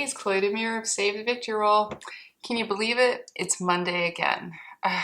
Louise, Clodomir of Save the Victory Roll. Can you believe it? It's Monday again. I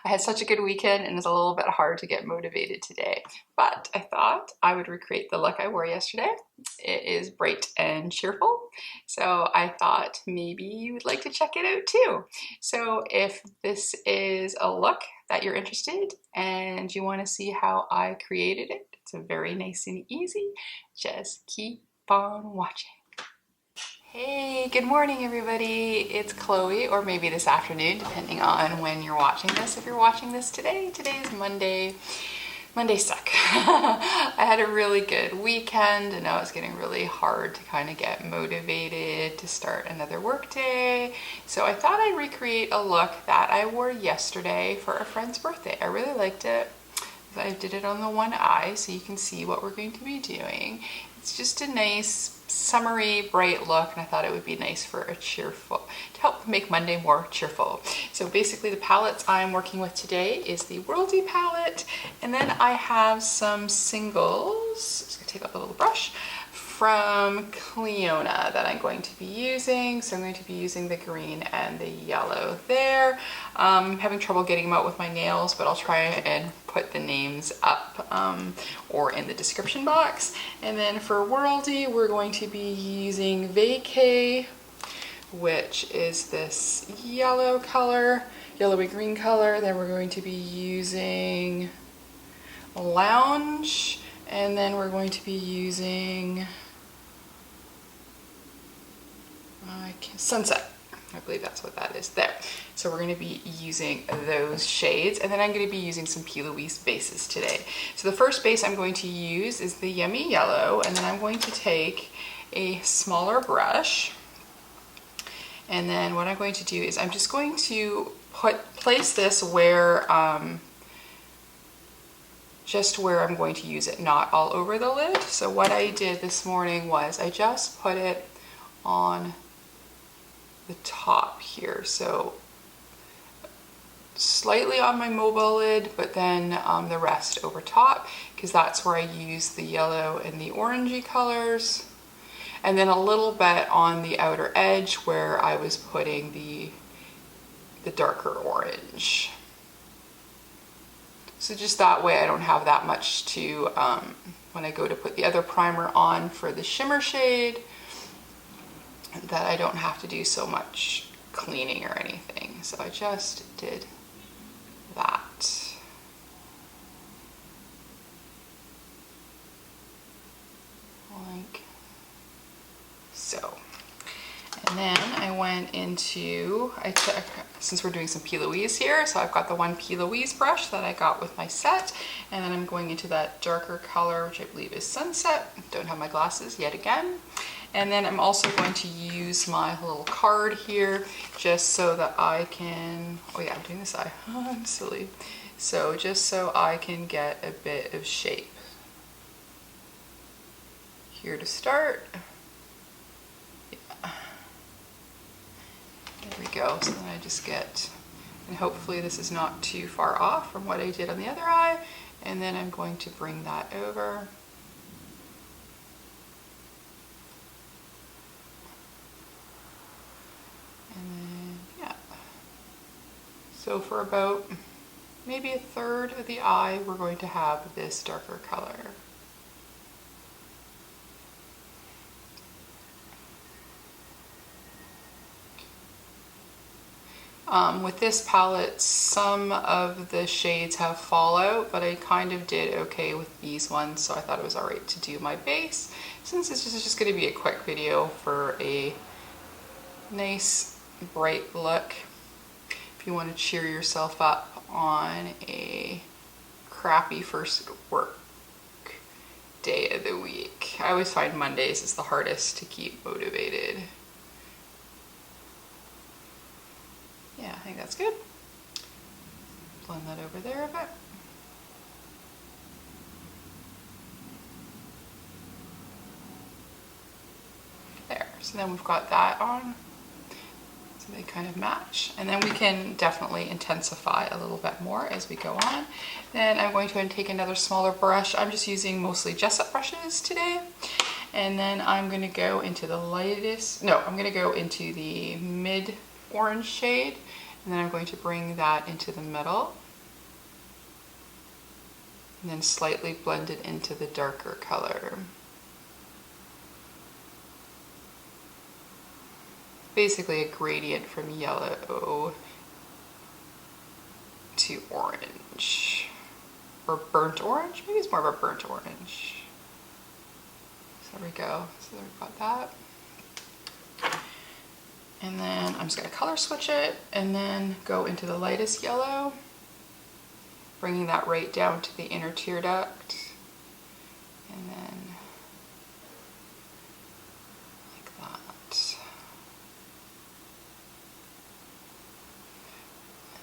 had such a good weekend and it's a little bit hard to get motivated today, but I thought I would recreate the look I wore yesterday. It is bright and cheerful, so I thought maybe you would like to check it out too. So if this is a look that you're interested and you want to see how I created it, it's a very nice and easy. Just keep on watching. Hey, good morning everybody. It's Chloe, or maybe this afternoon, depending on when you're watching this. If you're watching this today, today's Monday. Monday suck. I had a really good weekend and now it's getting really hard to kind of get motivated to start another work day. So I thought I'd recreate a look that I wore yesterday for a friend's birthday. I really liked it. I did it on the one eye so you can see what we're going to be doing. It's just a nice summery bright look, and I thought it would be nice for a cheerful, to help make Monday more cheerful. So basically the palettes I'm working with today is the Worldy palette, and then I have some singles, just gonna take out the little brush, from Clionadh that I'm going to be using. So I'm going to be using the green and the yellow there. I'm having trouble getting them out with my nails, but I'll try and put the names up or in the description box. And then for Worldy, we're going to be using Vacay, which is this yellow color, yellowy green color. Then we're going to be using Lounge, and then we're going to be using Sunset. I believe that's what that is there. So we're going to be using those shades, and then I'm going to be using some P.Louise bases today. So the first base I'm going to use is the Yummy Yellow, and then I'm going to take a smaller brush, and then what I'm going to do is I'm just going to place this where just where I'm going to use it, not all over the lid. So what I did this morning was I just put it on the top here, so slightly on my mobile lid, but then the rest over top, because that's where I use the yellow and the orangey colors, and then a little bit on the outer edge where I was putting the darker orange. So just that way I don't have that much to, when I go to put the other primer on for the shimmer shade, that I don't have to do so much cleaning or anything. So I just did that. Like so. And then I went into, since we're doing some P.Louise here, so I've got the one P.Louise brush that I got with my set, and then I'm going into that darker color, which I believe is Sunset. Don't have my glasses yet again. And then I'm also going to use my little card here, just so that I can, oh yeah, I'm doing this eye, I'm silly. So just so I can get a bit of shape. Here to start. There we go, so then I just get, and hopefully this is not too far off from what I did on the other eye, and then I'm going to bring that over. And then, yeah. So for about maybe a third of the eye, we're going to have this darker color. With this palette, some of the shades have fallout, but I kind of did okay with these ones, so I thought it was alright to do my base. Since this is just going to be a quick video for a nice bright look, if you want to cheer yourself up on a crappy first work day of the week. I always find Mondays is the hardest to keep motivated. Yeah, I think that's good. Blend that over there a bit. There, so then we've got that on. So they kind of match. And then we can definitely intensify a little bit more as we go on. Then I'm going to take another smaller brush. I'm just using mostly Jessup brushes today. And then I'm gonna go into the lightest, no, I'm gonna go into the mid orange shade, and then I'm going to bring that into the middle, and then slightly blend it into the darker color. Basically a gradient from yellow to orange, or burnt orange. Maybe it's more of a burnt orange. So there we go. So there we've got that. And then I'm just going to color switch it and then go into the lightest yellow, bringing that right down to the inner tear duct. And then like that.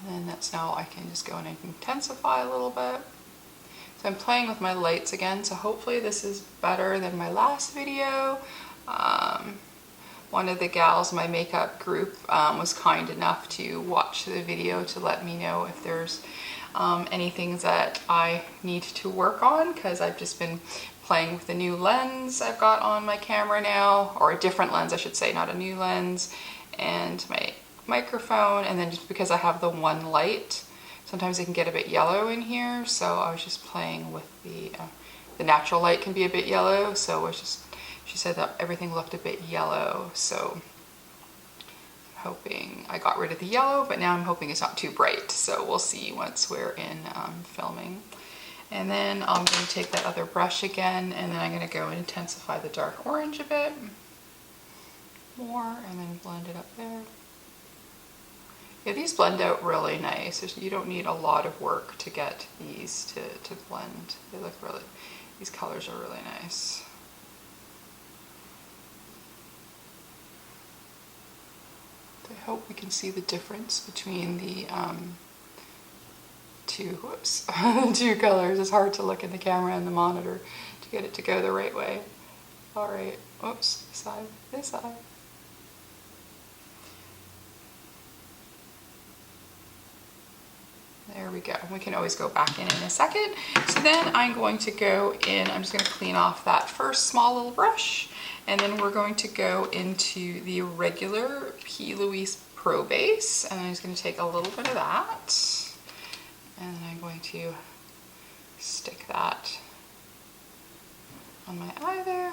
And then that's now I can just go in and intensify a little bit. So I'm playing with my lights again, so hopefully this is better than my last video. One of the gals in my makeup group was kind enough to watch the video to let me know if there's any things that I need to work on, because I've just been playing with the new lens I've got on my camera now, or a different lens I should say, not a new lens, and my microphone, and then just because I have the one light, sometimes it can get a bit yellow in here, so I was just playing with the natural light can be a bit yellow, so it was just, she said that everything looked a bit yellow, so I'm hoping I got rid of the yellow, but now I'm hoping it's not too bright, so we'll see once we're in filming. And then I'm going to take that other brush again, and then I'm going to go and intensify the dark orange a bit more, and then blend it up there. Yeah, these blend out really nice. You don't need a lot of work to get these to blend. They look really, these colors are really nice. I hope we can see the difference between the two colors. It's hard to look in the camera and the monitor to get it to go the right way. All right, oops, this side, this side. There we go. We can always go back in a second. So then I'm going to go in, I'm just going to clean off that first small little brush, and then we're going to go into the regular P.Louise Pro Base, and I'm just going to take a little bit of that, and then I'm going to stick that on my eye there.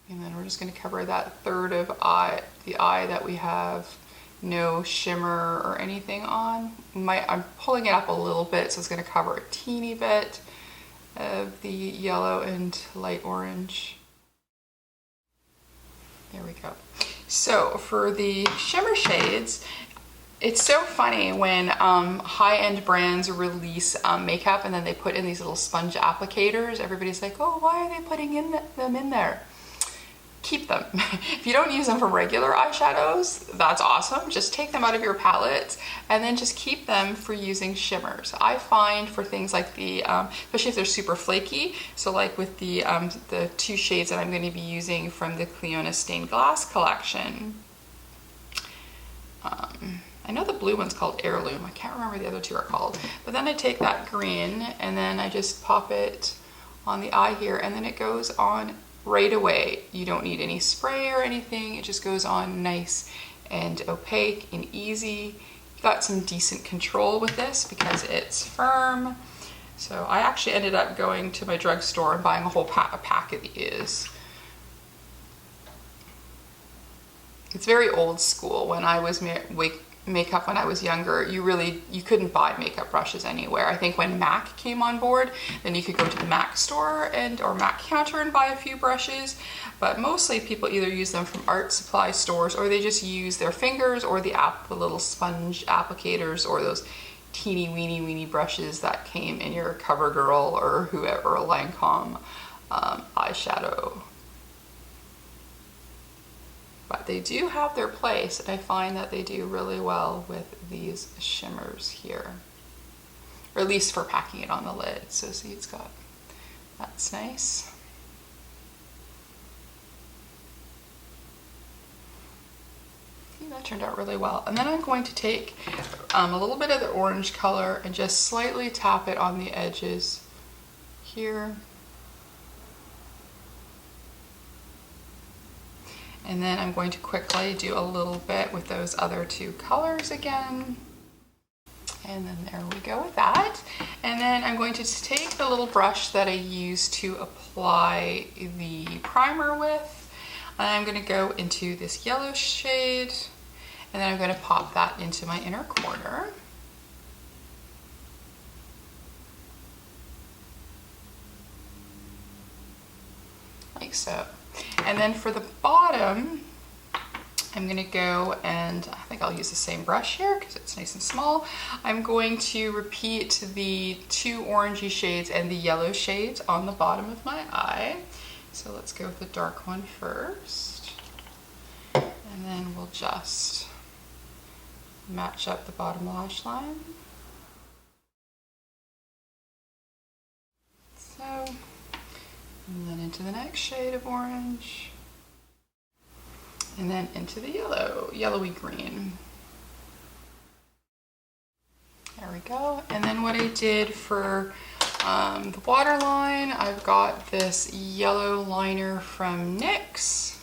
And then we're just going to cover that third of the eye that we have no shimmer or anything on. I'm pulling it up a little bit, so it's going to cover a teeny bit of the yellow and light orange. There we go. So for the shimmer shades, it's so funny when high-end brands release makeup and then they put in these little sponge applicators. Everybody's like, oh, why are they putting them in there? Keep them. If you don't use them for regular eyeshadows, that's awesome. Just take them out of your palette and then just keep them for using shimmers. I find for things like the, especially if they're super flaky, so like with the two shades that I'm going to be using from the Clionadh Stained Glass collection. I know the blue one's called Heirloom. I can't remember the other two are called. But then I take that green and then I just pop it on the eye here, and then it goes on right away. You don't need any spray or anything. It just goes on nice and opaque and easy. You got some decent control with this because it's firm. So I actually ended up going to my drugstore and buying a whole pack of these. It's very old school. When I was makeup when I was younger, you couldn't buy makeup brushes anywhere. I think when MAC came on board, then you could go to the MAC store or MAC counter and buy a few brushes, but mostly people either use them from art supply stores, or they just use their fingers or the little sponge applicators, or those teeny weeny brushes that came in your CoverGirl or whoever Lancome eyeshadow. But they do have their place, and I find that they do really well with these shimmers here, or at least for packing it on the lid. So see, it's got, that's nice. See, that turned out really well. And then I'm going to take a little bit of the orange color and just slightly tap it on the edges here. And then I'm going to quickly do a little bit with those other two colors again. And then there we go with that. And then I'm going to take the little brush that I used to apply the primer with. And I'm going to go into this yellow shade. And then I'm going to pop that into my inner corner. Like so. And then for the bottom, I'm gonna go and I think I'll use the same brush here because it's nice and small. I'm going to repeat the two orangey shades and the yellow shades on the bottom of my eye. So let's go with the dark one first. And then we'll just match up the bottom lash line. So, and then into the next shade of orange. And then into the yellow, yellowy green. There we go. And then what I did for the waterline, I've got this yellow liner from NYX.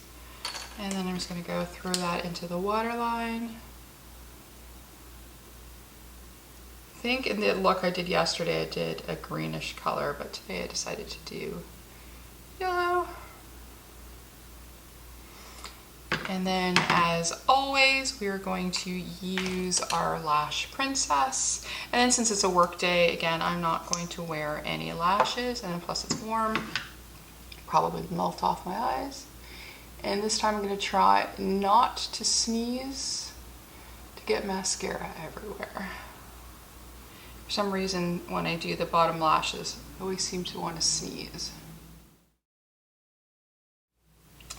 And then I'm just gonna go throw that into the waterline. I think in the look I did yesterday, I did a greenish color, but today I decided to do yellow. And then as always, we are going to use our Lash Princess. And then since it's a work day, again, I'm not going to wear any lashes, and plus it's warm, probably melt off my eyes. And this time I'm gonna try not to sneeze to get mascara everywhere. For some reason, when I do the bottom lashes, I always seem to want to sneeze.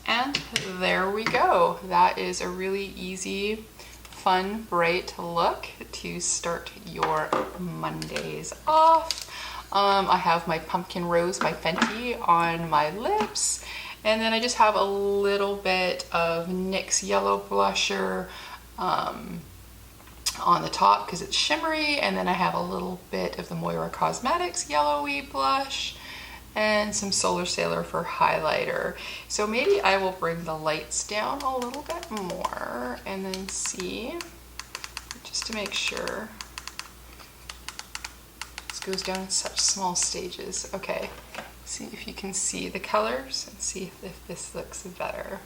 And there we go. That is a really easy, fun, bright look to start your Mondays off. I have my Pumpkin Rose by Fenty on my lips. And then I just have a little bit of NYX Yellow Blusher on the top because it's shimmery. And then I have a little bit of the Moira Cosmetics Yellowy Blush and some Solar Sailor for highlighter. So maybe I will bring the lights down a little bit more and then see, just to make sure. This goes down in such small stages. Okay, see if you can see the colors and see if this looks better.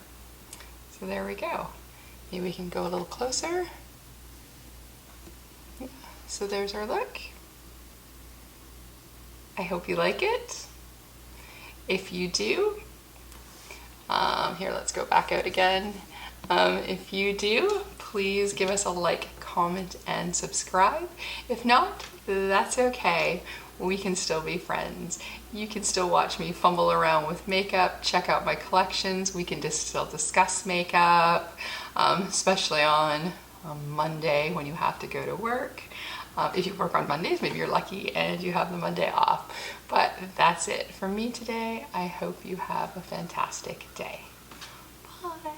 So there we go. Maybe we can go a little closer. Yeah. So there's our look. I hope you like it. If you do, here, let's go back out again. If you do, please give us a like, comment, and subscribe. If not, that's okay. We can still be friends. You can still watch me fumble around with makeup, check out my collections. We can just still discuss makeup, especially on Monday when you have to go to work. If you work on Mondays, maybe you're lucky and you have the Monday off. But that's it for me today. I hope you have a fantastic day. Bye.